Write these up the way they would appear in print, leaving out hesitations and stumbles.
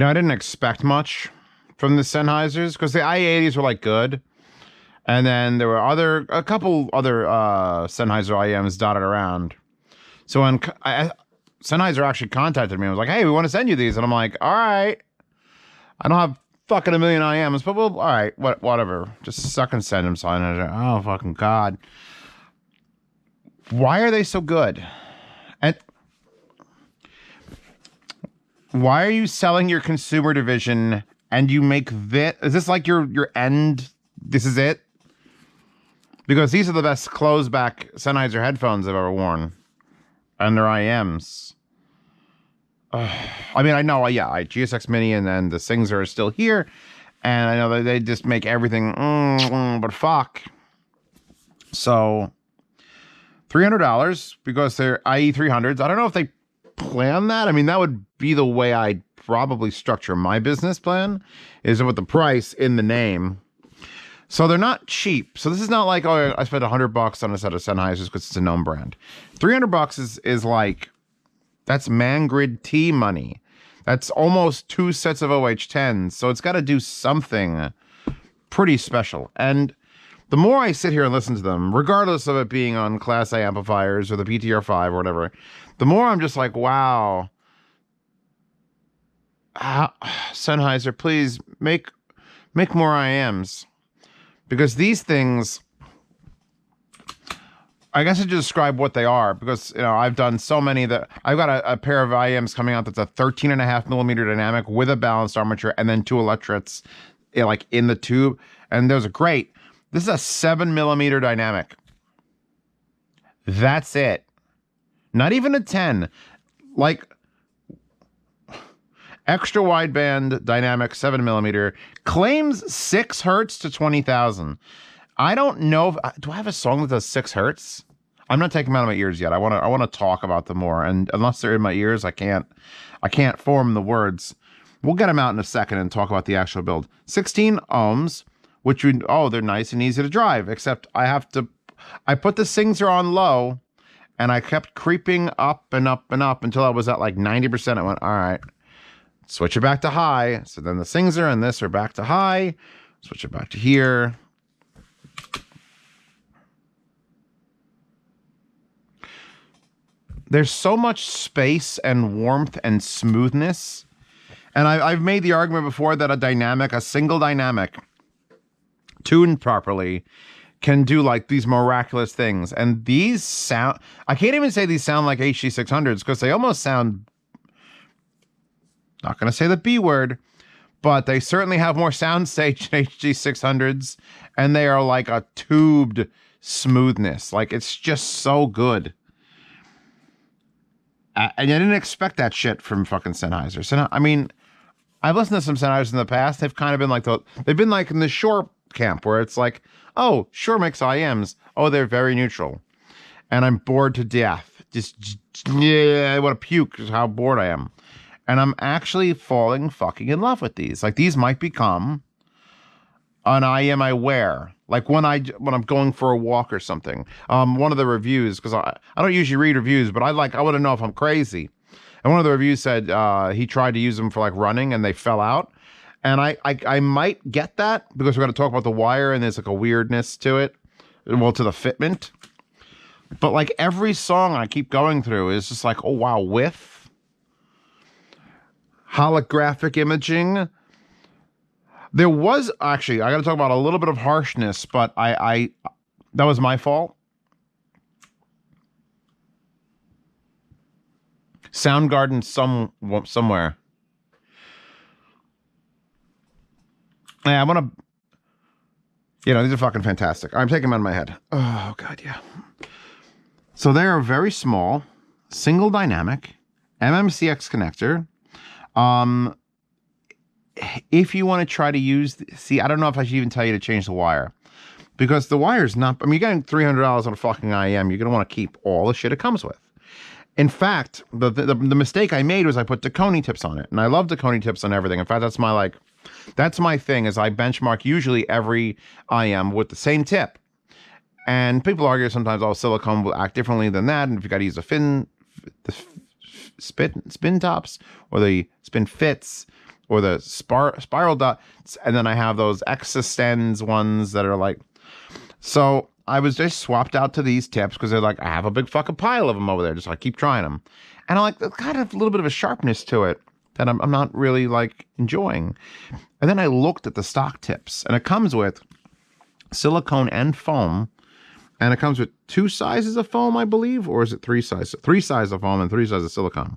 I didn't expect much from the Sennheisers because the IE80s were like good. And then there were a couple other Sennheiser IEMs dotted around. So when Sennheiser actually contacted me, I was like, "Hey, we want to send you these," and I'm like, "All right, I don't have fucking a million IEMs, but we'll all right, whatever, just suck and send them." So I was like, "Oh fucking god, why are they so good?" And why are you selling your consumer division and you make this? Is this like your end? This is it? Because these are the best closed back Sennheiser headphones I've ever worn. And they're IMs. I mean, I know, yeah, GSX Mini and then the Sings are still here. And I know that they just make everything, but fuck. So, $300 because they're IE300s. I don't know if they plan that. I mean, that would be the way I'd probably structure my business plan, is with the price in the name. So they're not cheap. So this is not like, oh, I spent $100 on a set of Sennheisers because it's a known brand. $300 is like, that's Mangrid T money. That's almost 2 sets of OH10s. So it's got to do something pretty special. And the more I sit here and listen to them, regardless of it being on Class A amplifiers or the PTR5 or whatever, the more I'm just like, wow, Sennheiser, please make more IMs. Because these things, I guess I should describe what they are, because I've done so many that I've got a pair of IMs coming out that's a 13.5 millimeter dynamic with a balanced armature and then 2 electrets like in the tube, and those are great. This is a 7 millimeter dynamic. That's it. Not even a 10. Like extra wideband dynamic 7 millimeter, claims 6 hertz to 20,000. I don't know do I have a song that does 6 hertz? I'm not taking them out of my ears yet. I want to talk about them more, and unless they're in my ears, I can't form the words. We'll get them out in a second and talk about the actual build. 16 ohms, which they're nice and easy to drive, except I put the Singser on low and I kept creeping up and up and up until I was at like 90%. I went, all right, switch it back to high. So then the Singser and this are back to high. Switch it back to here. There's so much space and warmth and smoothness. And I've made the argument before that a single dynamic, tuned properly, can do like these miraculous things. And these sound, I can't even say these sound like HG600s because they almost sound, not going to say the B word, but they certainly have more soundstage than HG600s. And they are like a tubed smoothness. Like it's just so good. And I didn't expect that shit from fucking Sennheiser. So, I mean, I've listened to some Sennheisers in the past. They've kind of been like they've been like in the Shure camp where it's like, oh, Shure makes IMs. Oh, they're very neutral. And I'm bored to death. I want to puke is how bored I am. And I'm actually falling fucking in love with these. Like these might become an IM I wear. Like when I'm going for a walk or something. One of the reviews, because I don't usually read reviews, but I want to know if I'm crazy. And one of the reviews said he tried to use them for like running and they fell out. And I might get that because we're going to talk about the wire and there's like a weirdness to it. Well, to the fitment. But like every song I keep going through is just like, oh wow, width. Holographic imaging. There was actually, I got to talk about a little bit of harshness, but that was my fault. Soundgarden somewhere. Yeah, I want to, these are fucking fantastic. I'm taking them out of my head. Oh, God, yeah. So they are very small, single dynamic, MMCX connector. If you want to try to use, I don't know if I should even tell you to change the wire. Because the wire is not, you're getting $300 on a fucking IM. You're going to want to keep all the shit it comes with. In fact, the mistake I made was I put Taconi tips on it. And I love Taconi tips on everything. In fact, that's my thing is I benchmark usually every IM with the same tip. And people argue sometimes, silicone will act differently than that. And if you got to use the spin tops or the spin fits, or the spiral dots, and then I have those Extends ones that are like. So I was just swapped out to these tips because they're like, I have a big fucking pile of them over there, just I keep trying them, and I like kind of a little bit of a sharpness to it that I'm not really like enjoying. And then I looked at the stock tips, and it comes with silicone and foam, and it comes with 2 sizes of foam, I believe, or is it 3 sizes? 3 sizes of foam and 3 sizes of silicone.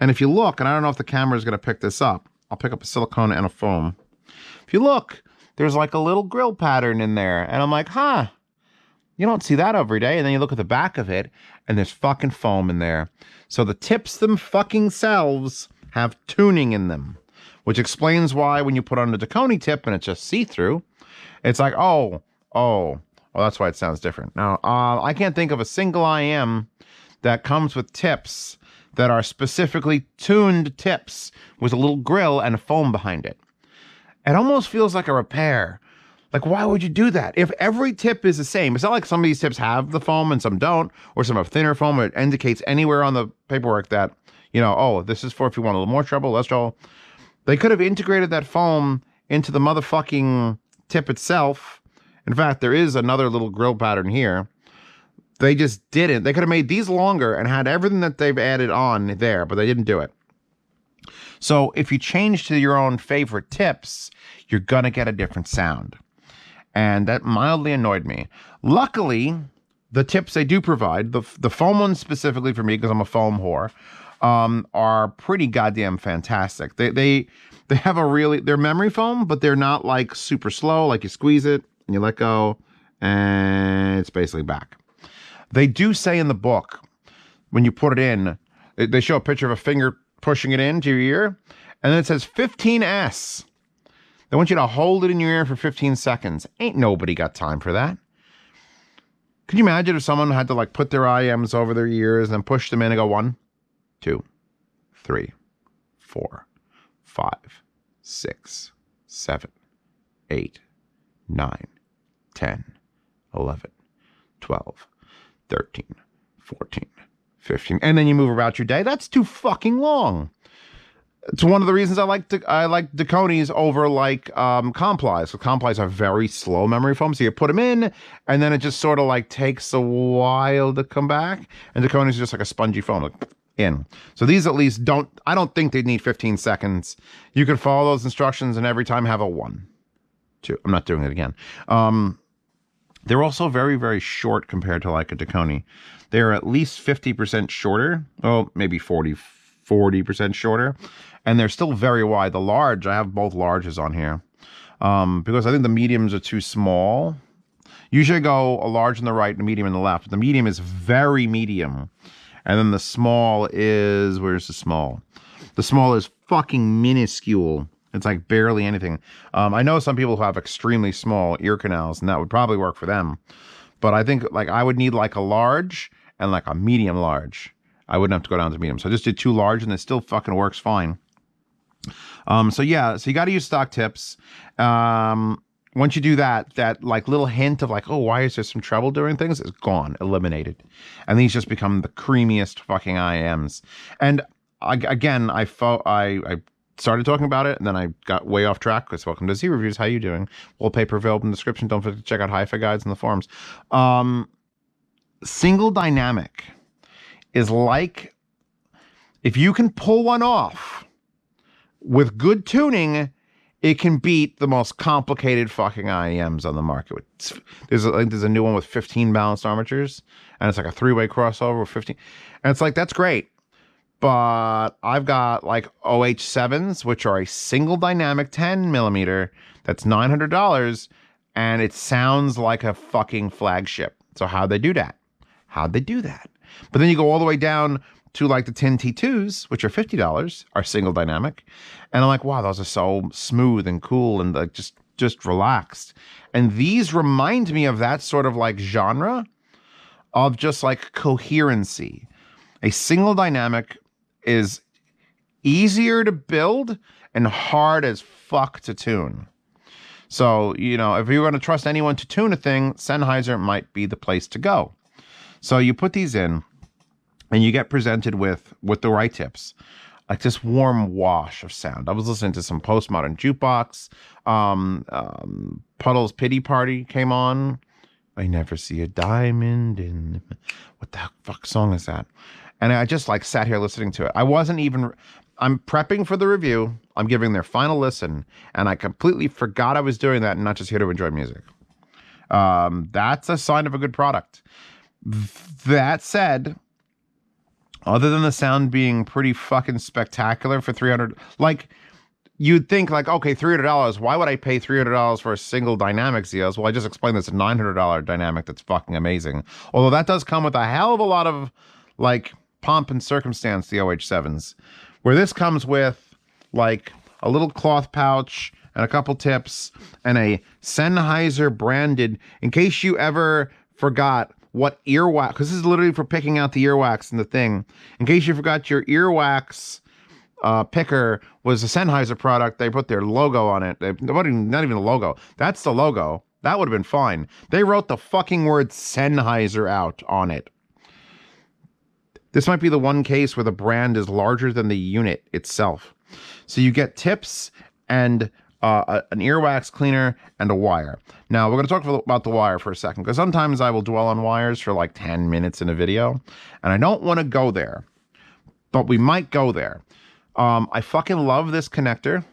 And if you look, and I don't know if the camera is going to pick this up, I'll pick up a silicone and a foam. If you look, there's like a little grill pattern in there, and I'm like, huh, you don't see that every day. And then you look at the back of it, and there's fucking foam in there. So the tips them fucking selves have tuning in them, which explains why when you put on the Dakoni tip and it's just see-through, it's like, oh, that's why it sounds different. Now, I can't think of a single IM that comes with tips that are specifically tuned tips with a little grill and a foam behind it. It almost feels like a repair. Like, why would you do that? If every tip is the same, it's not like some of these tips have the foam and some don't, or some have thinner foam. It indicates anywhere on the paperwork that, you know, oh, this is for if you want a little more trouble, less trouble. They could have integrated that foam into the motherfucking tip itself. In fact, there is another little grill pattern here. They just didn't. They could have made these longer and had everything that they've added on there, but they didn't do it. So if you change to your own favorite tips, you're going to get a different sound. And that mildly annoyed me. Luckily, the tips they do provide, the foam ones specifically for me, because I'm a foam whore, are pretty goddamn fantastic. They have a really, they're memory foam, but they're not like super slow. Like you squeeze it and you let go and it's basically back. They do say in the book, when you put it in, they show a picture of a finger pushing it into your ear, and then it says 15S. They want you to hold it in your ear for 15 seconds. Ain't nobody got time for that. Could you imagine if someone had to like put their IMs over their ears and push them in and go 1, 2, 3, 4, 5, 6, 7, 8, 9, 10, 11, 12, 13, 14, 15, and then you move about your day. That's too fucking long. It's one of the reasons I like Dakonis over like Complis. So Complis are very slow memory foam, so you put them in, and then it just sort of like takes a while to come back. And Dakonis are just like a spongy foam, like in. So these at least don't. I don't think they need 15 seconds. You can follow those instructions and every time have a 1, 2. I'm not doing it again. They're also very, very short compared to like a Dakoni. They're at least 50% shorter. Oh, maybe 40% shorter. And they're still very wide. The large, I have both larges on here. Because I think the mediums are too small. Usually I go a large on the right and a medium on the left. The medium is very medium. And then the small is, where's the small? The small is fucking minuscule. It's like barely anything. I know some people who have extremely small ear canals, and that would probably work for them. But I think like I would need like a large and like a medium large. I wouldn't have to go down to medium. So I just did 2 large, and it still fucking works fine. So yeah, so you got to use stock tips. Once you do that, that like little hint of like, oh, why is there some trouble doing things? Is gone, eliminated. And these just become the creamiest fucking IMs. And again, I started talking about it, and then I got way off track because welcome to Z Reviews. How you doing? Wallpaper available in the description. Don't forget to check out hi-fi guides in the forums. Single dynamic is like, if you can pull one off with good tuning, it can beat the most complicated fucking IEMs on the market. There's a new one with 15 balanced armatures, and it's like a 3-way crossover with 15. And it's like, that's great. But I've got like OH7s, which are a single dynamic 10 millimeter. That's $900, and it sounds like a fucking flagship. So how'd they do that? But then you go all the way down to like the 10 T2s, which are $50, are single dynamic. And I'm like, wow, those are so smooth and cool and like just relaxed. And these remind me of that sort of like genre of just like coherency. A single dynamic is easier to build and hard as fuck to tune. So, you know, if you're going to trust anyone to tune a thing, Sennheiser might be the place to go. So you put these in and you get presented with the right tips. like this warm wash of sound. I was listening to some postmodern jukebox. Puddle's Pity Party came on. I never see a diamond in... What the fuck song is that? And I just like sat here listening to it. I wasn't even... I'm prepping for the review. I'm giving their final listen. And I completely forgot I was doing that and not just here to enjoy music. That's a sign of a good product. That said, other than the sound being pretty fucking spectacular for $300, like you'd think like, okay, $300, why would I pay $300 for a single dynamic ZOS? Well, I just explained this $900 dynamic that's fucking amazing. Although that does come with a hell of a lot of like pomp and circumstance, the OH7s, where this comes with like a little cloth pouch and a couple tips and a Sennheiser branded, in case you ever forgot what earwax, because this is literally for picking out the earwax in the thing. In case you forgot your earwax picker was a Sennheiser product, they put their logo on it. Not even the logo. That's the logo. That would have been fine. They wrote the fucking word Sennheiser out on it. This might be the one case where the brand is larger than the unit itself. So you get tips and an earwax cleaner and a wire. Now, we're going to talk about the wire for a second, because sometimes I will dwell on wires for like 10 minutes in a video, and I don't want to go there, but we might go there. I fucking love this connector.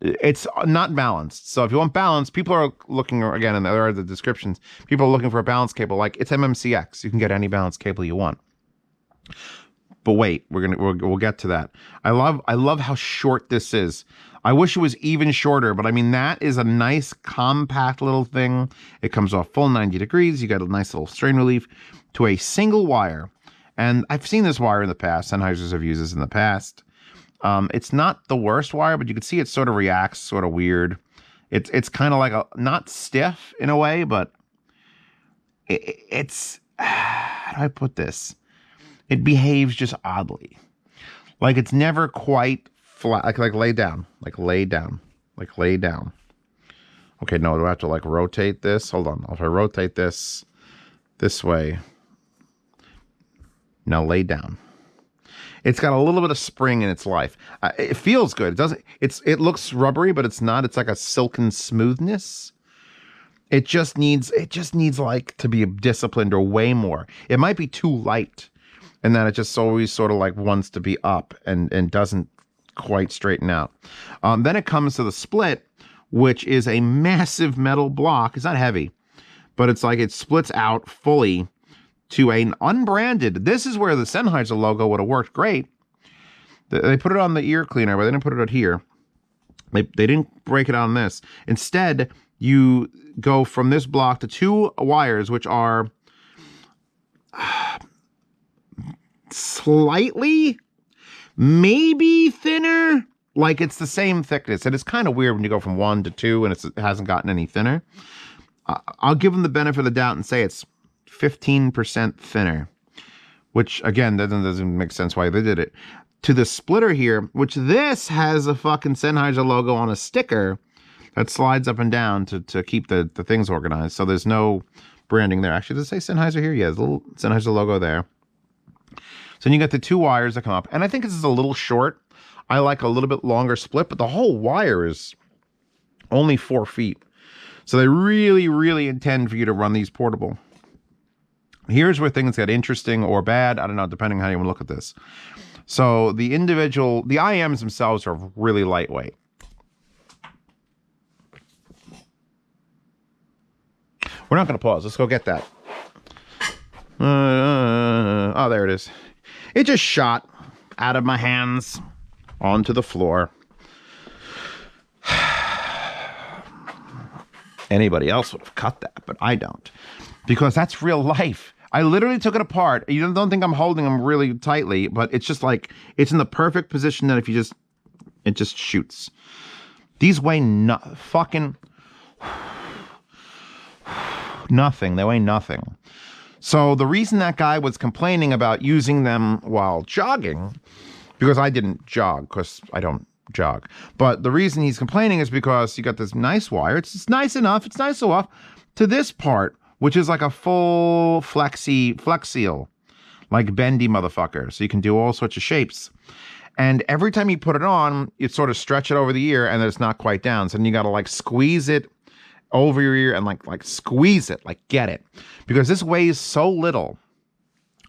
It's not balanced. So if you want balance, people are looking, again, and there are the descriptions, people are looking for a balance cable. Like, it's MMCX. You can get any balance cable you want. But wait, we'll get to that. I love how short this is. I wish it was even shorter, but I mean, that is a nice compact little thing. It comes off full 90 degrees. You got a nice little strain relief to a single wire. And I've seen this wire in the past. Sennheisers have used this in the past. It's not the worst wire, but you can see it sort of reacts sort of weird. It's kind of like not stiff in a way, but it's, how do I put this? It behaves just oddly. Like it's never quite flat, like lay down. Okay, no, do I have to like rotate this? Hold on. If I rotate this way, now lay down. It's got a little bit of spring in its life. It feels good. It doesn't. It looks rubbery, but it's not. It's like a silken smoothness. It just needs like to be disciplined or way more. It might be too light, and then it just always sort of like wants to be up and doesn't quite straighten out. Then it comes to the split, which is a massive metal block. It's not heavy, but it's like it splits out fully to an unbranded. This is where the Sennheiser logo would have worked great. They put it on the ear cleaner, but they didn't put it out here. They didn't break it on this. Instead, you go from this block to two wires, which are slightly, maybe thinner. Like it's the same thickness. And it's kind of weird when you go from 1 to 2 and it hasn't gotten any thinner. I'll give them the benefit of the doubt and say it's 15% thinner, which again, that doesn't make sense why they did it. To the splitter here, which this has a fucking Sennheiser logo on a sticker that slides up and down to keep the things organized. So there's no branding there. Actually, does it say Sennheiser here? Yeah, there's a little Sennheiser logo there. So then you got the two wires that come up. And I think this is a little short. I like a little bit longer split, but the whole wire is only 4 feet. So they really, really intend for you to run these portable. Here's where things get interesting or bad. I don't know, depending on how you want to look at this. So the IEMs themselves are really lightweight. We're not going to pause. Let's go get that. Oh, there it is. It just shot out of my hands onto the floor. Anybody else would have cut that, but I don't. Because that's real life. I literally took it apart. You don't think I'm holding them really tightly, but it's just like, it's in the perfect position that if you it just shoots. These weigh fucking nothing. They weigh nothing. So the reason that guy was complaining about using them while jogging, because I didn't jog, because I don't jog. But the reason he's complaining is because you got this nice wire. It's nice enough. It's nice enough to this part, which is like a full flex seal, like bendy motherfucker. So you can do all sorts of shapes. And every time you put it on, you sort of stretch it over the ear and then it's not quite down. So then you got to like squeeze it over your ear and like squeeze it, like get it. Because this weighs so little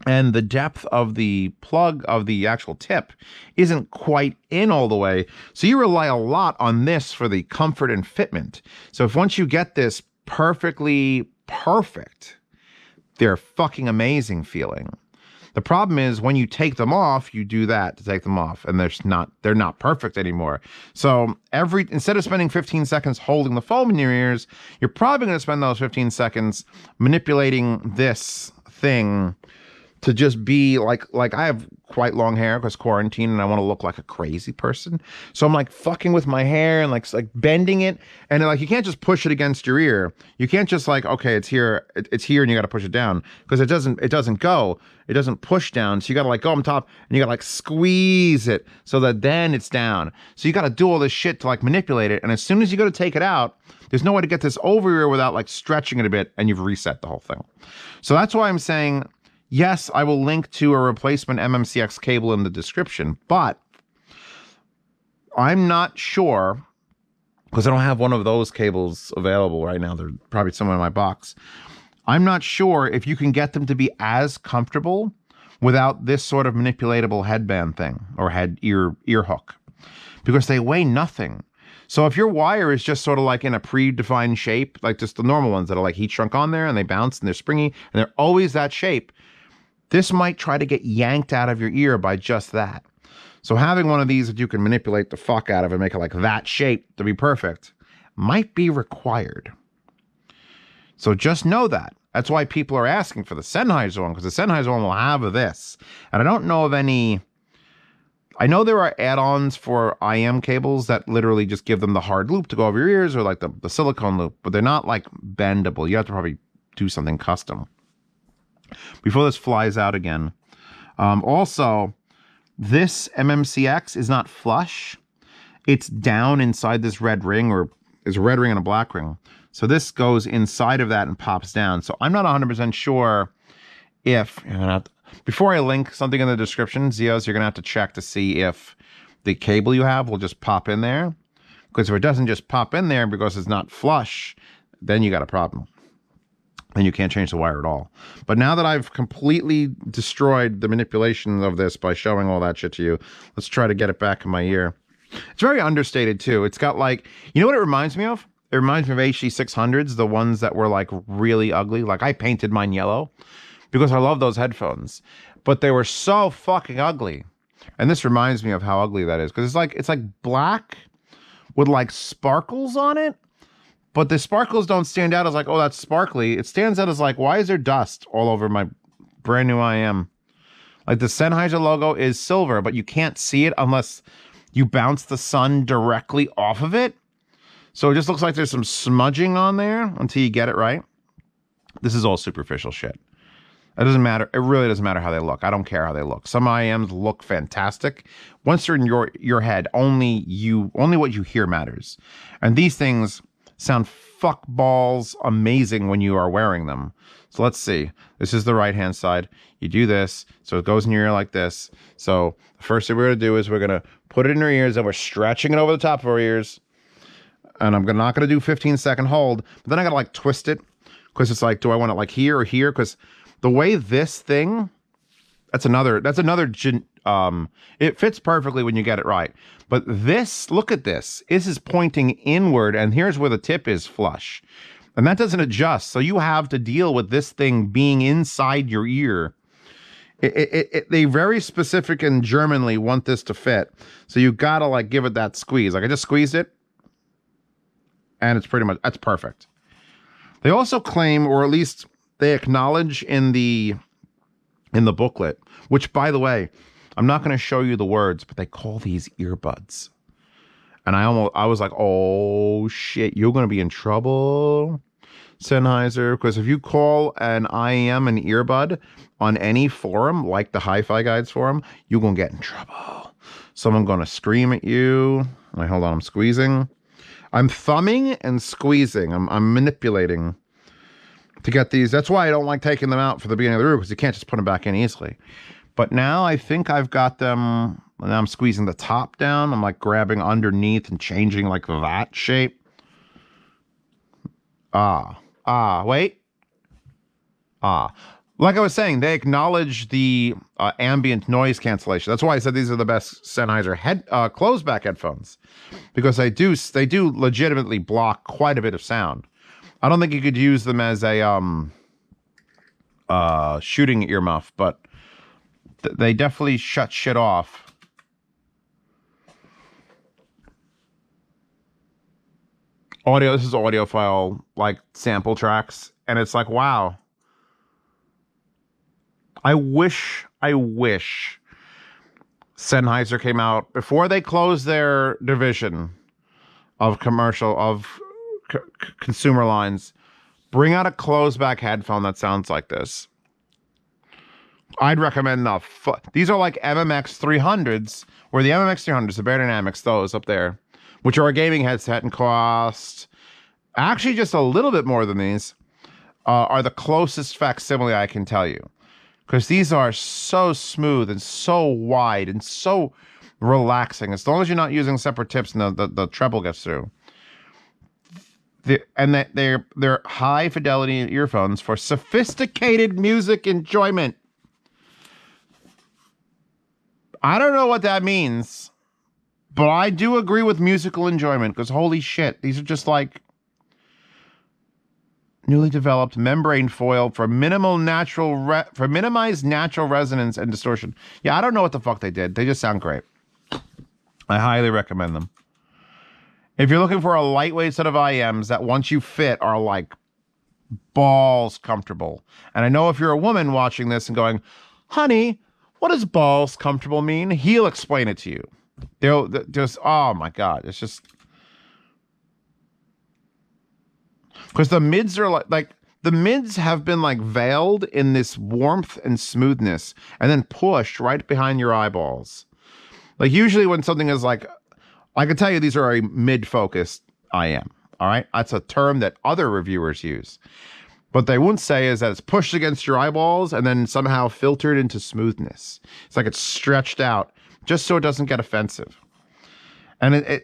and the depth of the plug of the actual tip isn't quite in all the way. So you rely a lot on this for the comfort and fitment. So if once you get this perfectly perfect, they're fucking amazing feeling. The problem is when you take them off, you do that to take them off and they're not perfect anymore. So instead of spending 15 seconds holding the foam in your ears, you're probably going to spend those 15 seconds manipulating this thing to just be like I have quite long hair because quarantine and I want to look like a crazy person. So I'm like fucking with my hair and like bending it. And like, you can't just push it against your ear. You can't just like, okay, it's here and you got to push it down because it doesn't go. It doesn't push down. So you got to like go on top and you got to like squeeze it so that then it's down. So you got to do all this shit to like manipulate it. And as soon as you go to take it out, there's no way to get this over ear without like stretching it a bit and you've reset the whole thing. So that's why I'm saying, yes, I will link to a replacement MMCX cable in the description, but I'm not sure because I don't have one of those cables available right now. They're probably somewhere in my box. I'm not sure if you can get them to be as comfortable without this sort of manipulatable headband thing or ear hook because they weigh nothing. So if your wire is just sort of like in a predefined shape, like just the normal ones that are like heat shrunk on there and they bounce and they're springy and they're always that shape, this might try to get yanked out of your ear by just that. So having one of these that you can manipulate the fuck out of and make it like that shape to be perfect might be required. So just know that. That's why people are asking for the Sennheiser one, because the Sennheiser one will have this. And I don't know of any... I know there are add-ons for IM cables that literally just give them the hard loop to go over your ears or like the silicone loop, but they're not like bendable. You have to probably do something custom. Before this flies out again. Also, this MMCX is not flush. It's down inside this red ring, or there's a red ring and a black ring. So this goes inside of that and pops down. So I'm not 100% sure if, before I link something in the description, Zios, you're going to have to check to see if the cable you have will just pop in there. Because if it doesn't just pop in there because it's not flush, then you got a problem. And you can't change the wire at all. But now that I've completely destroyed the manipulation of this by showing all that shit to you, let's try to get it back in my ear. It's very understated too. It's got like, you know what it reminds me of? It reminds me of HD600s, the ones that were like really ugly. Like I painted mine yellow because I love those headphones, but they were so fucking ugly. And this reminds me of how ugly that is because it's like black with like sparkles on it. But the sparkles don't stand out as like, oh, that's sparkly. It stands out as like, why is there dust all over my brand new IM? Like the Sennheiser logo is silver, but you can't see it unless you bounce the sun directly off of it. So it just looks like there's some smudging on there until you get it right. This is all superficial shit. It doesn't matter. It really doesn't matter how they look. I don't care how they look. Some IMs look fantastic. Once they're in your head, only what you hear matters. And these things sound fuck balls amazing when you are wearing them. So let's see. This is the right hand side. You do this, so it goes in your ear like this. So the first thing we're going to do is we're going to put it in our ears and we're stretching it over the top of our ears. And I'm not going to do 15-second hold, but then I got to like twist it because it's like, do I want it like here or here? Because the way this thing, that's another, it fits perfectly when you get it right. But this, look at this. This is pointing inward, and here's where the tip is flush. And that doesn't adjust. So you have to deal with this thing being inside your ear. They very specific and Germanly want this to fit. So you got to like give it that squeeze. Like I just squeezed it, and it's pretty much, that's perfect. They also claim, or at least they acknowledge in the booklet, which by the way, I'm not going to show you the words, but they call these earbuds. And I was like, oh shit, you're going to be in trouble, Sennheiser. Because if you call an IEM an earbud on any forum, like the Hi-Fi Guides forum, you're going to get in trouble. Someone going to scream at you. Wait, hold on, I'm squeezing. I'm thumbing and squeezing. I'm manipulating to get these. That's why I don't like taking them out for the beginning of the room, because you can't just put them back in easily. But now I think I've got them And now I'm squeezing the top down. I'm like grabbing underneath and changing like that shape. Wait. Like I was saying, they acknowledge the ambient noise cancellation. That's why I said these are the best Sennheiser closed-back headphones, because they do legitimately block quite a bit of sound. I don't think you could use them as a shooting earmuff, but they definitely shut shit off. This is audiophile, like, sample tracks, and it's like, wow. I wish Sennheiser came out before they closed their division of consumer lines. Bring out a closed back headphone that sounds like this. I'd recommend these are like MMX 300s, where the MMX 300s, the Beyerdynamics, those up there, which are a gaming headset and cost actually just a little bit more than these, are the closest facsimile I can tell you. Because these are so smooth and so wide and so relaxing. As long as you're not using separate tips and the treble gets through. They're high fidelity earphones for sophisticated music enjoyment. I don't know what that means, but I do agree with musical enjoyment, because holy shit, these are just like newly developed membrane foil for minimized natural resonance and distortion. Yeah, I don't know what the fuck they did. They just sound great. I highly recommend them. If you're looking for a lightweight set of IEMs that once you fit are like balls comfortable. And I know if you're a woman watching this and going, honey, what does balls comfortable mean? He'll explain it to you. They'll just, oh my God, it's just, because the mids are like the mids have been like veiled in this warmth and smoothness and then pushed right behind your eyeballs. Like usually when something is like, I can tell you these are a mid-focused IM. All right. That's a term that other reviewers use. What they won't say is that it's pushed against your eyeballs and then somehow filtered into smoothness. It's like it's stretched out just so it doesn't get offensive. And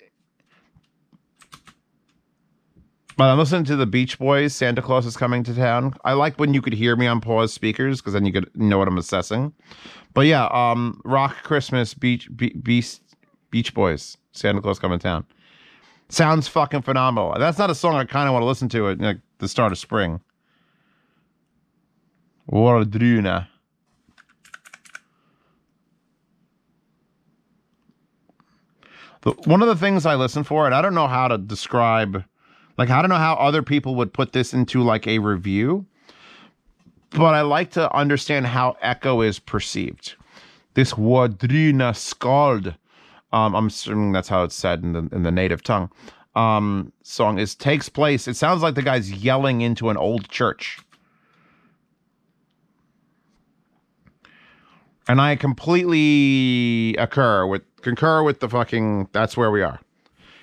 but I'm listening to the Beach Boys, Santa Claus is Coming to Town. I like when you could hear me on pause speakers, because then you could know what I'm assessing. But yeah, Rock Christmas, Beach Boys, Santa Claus Coming to Town. Sounds fucking phenomenal. That's not a song I kind of want to listen to at like the start of spring. Wardruna. One of the things I listen for, and I don't know how to describe, like, I don't know how other people would put this into like a review, but I like to understand how echo is perceived. This Wardruna Skald, I'm assuming that's how it's said in the native tongue, song takes place. It sounds like the guy's yelling into an old church. And I completely concur with the fucking, that's where we are.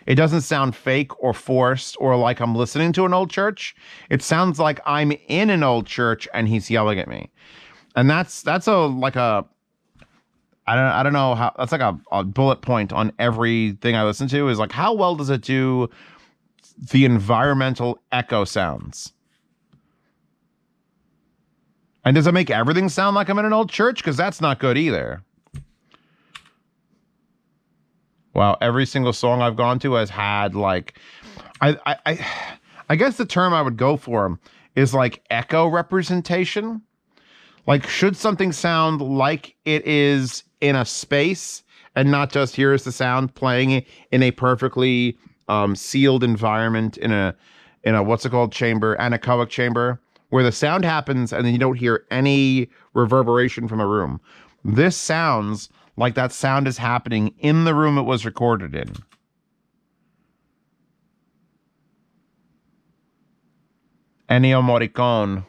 It doesn't sound fake or forced or like I'm listening to an old church. It sounds like I'm in an old church and he's yelling at me. And that's I don't know how, that's like a bullet point on everything I listen to, is like, how well does it do the environmental echo sounds? And does it make everything sound like I'm in an old church? Because that's not good either. Wow, every single song I've gone to has had like, I guess the term I would go for is like echo representation. Like, should something sound like it is in a space and not just here's the sound playing in a perfectly sealed environment in a what's it called, chamber, anechoic chamber, where the sound happens and then you don't hear any reverberation from a room. This sounds like that sound is happening in the room it was recorded in. Ennio Morricone.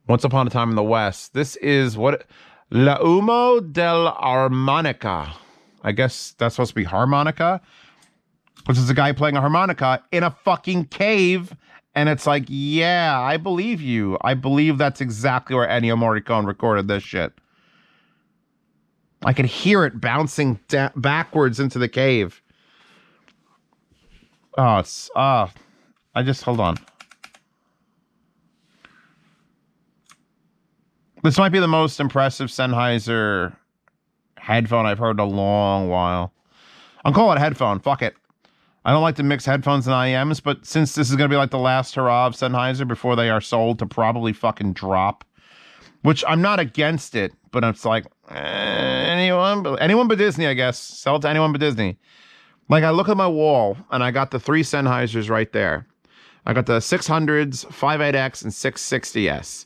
Once Upon a Time in the West. This is what? La Humo del Armonica. I guess that's supposed to be harmonica, which is a guy playing a harmonica in a fucking cave. And it's like, yeah, I believe you. I believe that's exactly where Ennio Morricone recorded this shit. I could hear it bouncing backwards into the cave. Oh, it's I just hold on. This might be the most impressive Sennheiser headphone I've heard in a long while. I'll call it a headphone. Fuck it. I don't like to mix headphones and IEMs, but since this is going to be like the last hurrah of Sennheiser before they are sold to probably fucking drop, which I'm not against it, but it's like, anyone but Disney, I guess. Sell it to anyone but Disney. Like, I look at my wall, and I got the 3 Sennheisers right there. I got the 600s, 58X, and 660S.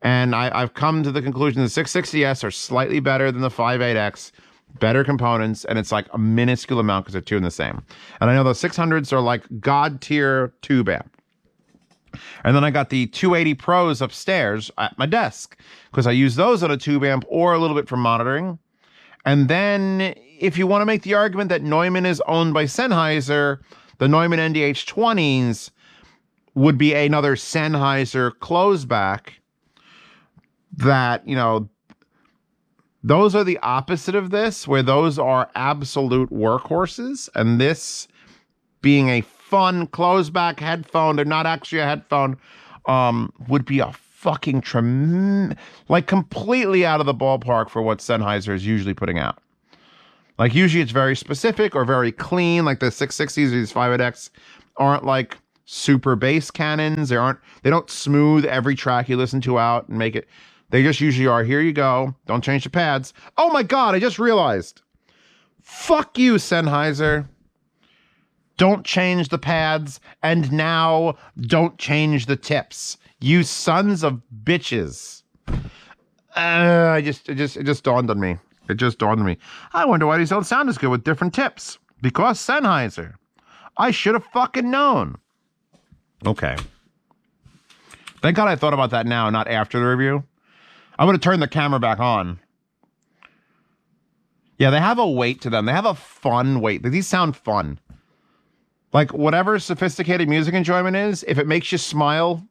And I've come to the conclusion the 660S are slightly better than the 58X, better components, and it's like a minuscule amount because they're two in the same. And I know the 600s are like god tier tube amp. And then I got the 280 Pros upstairs at my desk because I use those on a tube amp or a little bit for monitoring. And then if you want to make the argument that Neumann is owned by Sennheiser, the Neumann NDH20s would be another Sennheiser closeback that, you know, those are the opposite of this, where those are absolute workhorses. And this being a fun closeback headphone, they're not actually a headphone, would be a fucking like completely out of the ballpark for what Sennheiser is usually putting out. Like usually it's very specific or very clean, like the 660s or these 58X aren't like super bass cannons. They don't smooth every track you listen to out and make it. They just usually are, here you go. Don't change the pads. Oh my God, I just realized. Fuck you, Sennheiser. Don't change the pads, and now don't change the tips. You sons of bitches. It just dawned on me. It just dawned on me. I wonder why these don't sound as good with different tips. Because Sennheiser. I should have fucking known. Okay. Thank God I thought about that now, not after the review. I would have turned the camera back on. Yeah, they have a weight to them. They have a fun weight. These sound fun. Like, whatever sophisticated music enjoyment is, if it makes you smile,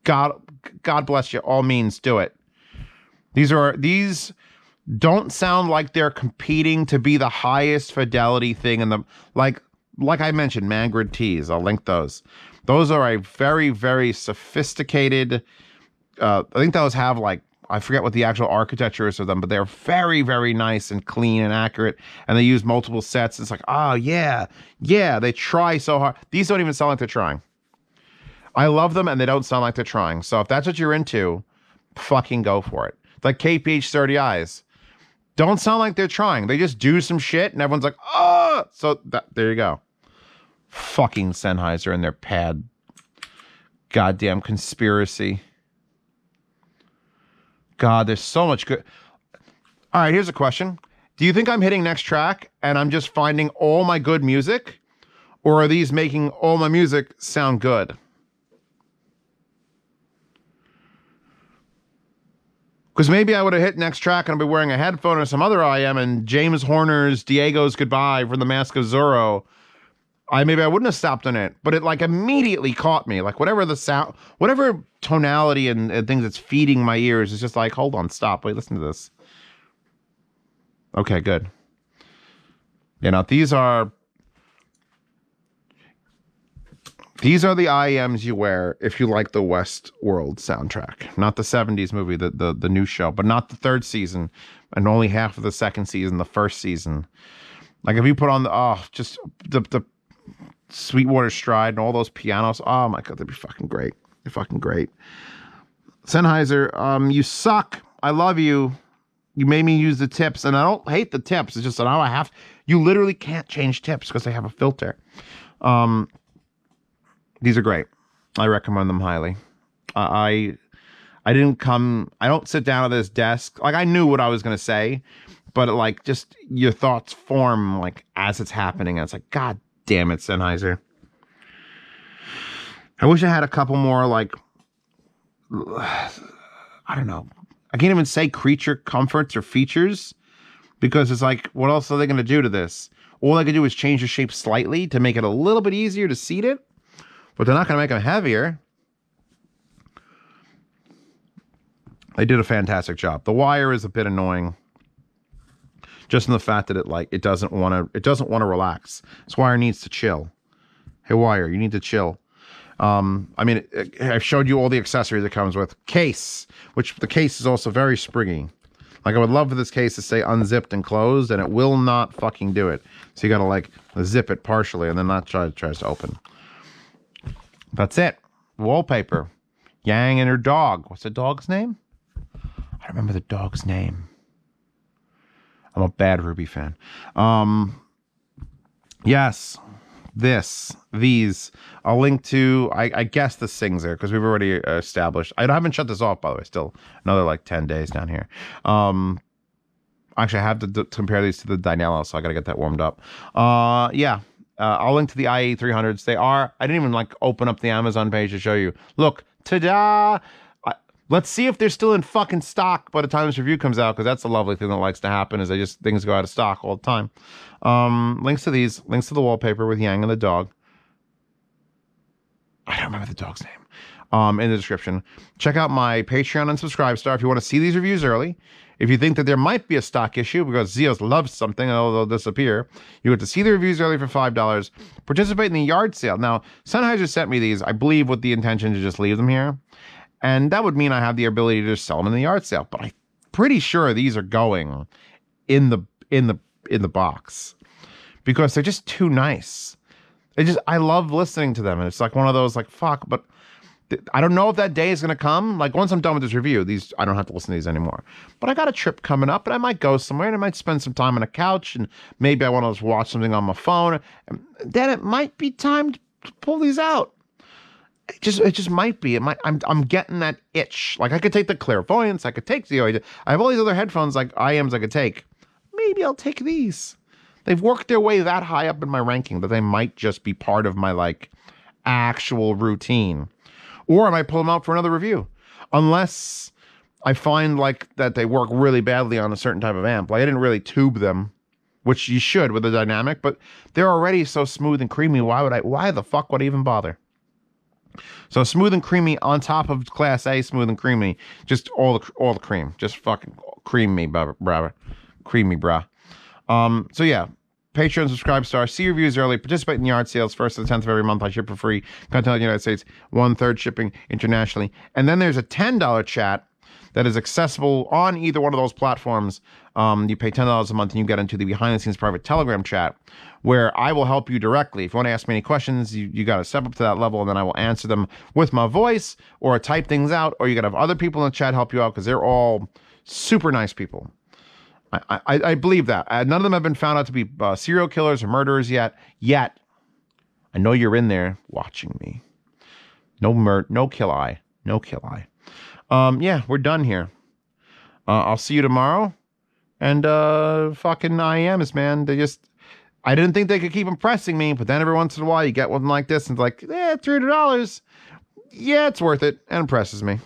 God bless you. All means, do it. These don't sound like they're competing to be the highest fidelity thing in the... Like I mentioned, Mangrid Tees. I'll link those. Those are a very, very sophisticated... I think those have, like, I forget what the actual architecture is of them, but they're very, very nice and clean and accurate. And they use multiple sets. It's like, oh, yeah, they try so hard. These don't even sound like they're trying. I love them, and they don't sound like they're trying. So if that's what you're into, fucking go for it. Like KPH-30Is. Don't sound like they're trying. They just do some shit, and everyone's like, oh! So there you go. Fucking Sennheiser and their pad. Goddamn conspiracy. God, there's so much good. All right, here's a question. Do you think I'm hitting next track and I'm just finding all my good music? Or are these making all my music sound good? Because maybe I would have hit next track and I'd be wearing a headphone or some other IM and James Horner's Diego's Goodbye from The Mask of Zorro. Maybe I wouldn't have stopped on it, but it like immediately caught me. Like whatever the sound, whatever tonality and things that's feeding my ears is just like, hold on, stop, wait, listen to this. Okay, good. You know, these are the IEMs you wear if you like the Westworld soundtrack, not the 70s movie, the new show, but not the third season and only half of the second season, the first season. Like if you put on the Sweetwater Stride and all those pianos. Oh my God, they'd be fucking great. They're fucking great. Sennheiser, you suck. I love you. You made me use the tips, and I don't hate the tips. It's just that now I have. You literally can't change tips because they have a filter. These are great. I recommend them highly. I don't sit down at this desk. Like I knew what I was gonna say, but like just your thoughts form like as it's happening. And it's like, God damn it, Sennheiser. I wish I had a couple more, like, I don't know. I can't even say creature comforts or features because it's like, what else are they going to do to this? All they can do is change the shape slightly to make it a little bit easier to seat it, but they're not going to make them heavier. They did a fantastic job. The wire is a bit annoying. just in the fact that it doesn't want to relax. This wire needs to chill. Hey wire, you need to chill. I mean, I've showed you all the accessories it comes with. Case, which the case is also very springy. Like, I would love for this case to say unzipped and closed, and it will not fucking do it. So you gotta like zip it partially and then that tries to open. That's it. Wallpaper. Yang and her dog. What's the dog's name? I don't remember the dog's name. I'm a bad Ruby fan. Yes. These. I'll link to, I guess the Sings there, because we've already established. I haven't shut this off, by the way. Still another like 10 days down here. Actually, I have to compare these to the Dynelo, so I got to get that warmed up. Yeah. I'll link to the IE300s. I didn't even like open up the Amazon page to show you. Look, ta-da! Let's see if they're still in fucking stock by the time this review comes out, because that's a lovely thing that likes to happen, is things go out of stock all the time. Links to these, links to the wallpaper with Yang and the dog. I don't remember the dog's name. In the description. Check out my Patreon and Subscribestar if you want to see these reviews early. If you think that there might be a stock issue because Zeos loves something and they'll disappear, you get to see the reviews early for $5. Participate in the yard sale. Now, Sennheiser sent me these, I believe, with the intention to just leave them here. And that would mean I have the ability to just sell them in the yard sale. But I'm pretty sure these are going in the box because they're just too nice. I love listening to them. And it's like one of those like, fuck, but I don't know if that day is going to come. Like once I'm done with this review, I don't have to listen to these anymore. But I got a trip coming up and I might go somewhere and I might spend some time on a couch and maybe I want to just watch something on my phone. And then it might be time to pull these out. It just might be. I'm getting that itch. Like I could take the clairvoyance. I could take the. I have all these other headphones like IEMs I could take. Maybe I'll take these. They've worked their way that high up in my ranking that they might just be part of my like actual routine. Or I might pull them out for another review, unless I find like that they work really badly on a certain type of amp. Like I didn't really tube them, which you should with the dynamic, but they're already so smooth and creamy. Why the fuck would I even bother? So smooth and creamy on top of Class A smooth and creamy, just all the cream, just fucking cream me, brah, cream me, brah. So yeah, Patreon, Subscribestar, see reviews early, participate in yard sales 1st to the 10th of every month. I ship for free. Content in the United States, 1/3 shipping internationally, and then there's a $10 chat that is accessible on either one of those platforms. You pay $10 a month and you get into the behind-the-scenes private Telegram chat where I will help you directly. If you want to ask me any questions, you got to step up to that level and then I will answer them with my voice or type things out, or you got to have other people in the chat help you out because they're all super nice people. I believe that. None of them have been found out to be serial killers or murderers yet. I know you're in there watching me. No kill eye. Yeah, we're done here. I'll see you tomorrow. And fucking IEMs, man. I didn't think they could keep impressing me, but then every once in a while you get one like this and it's like, $300. Yeah, it's worth it. And impresses me.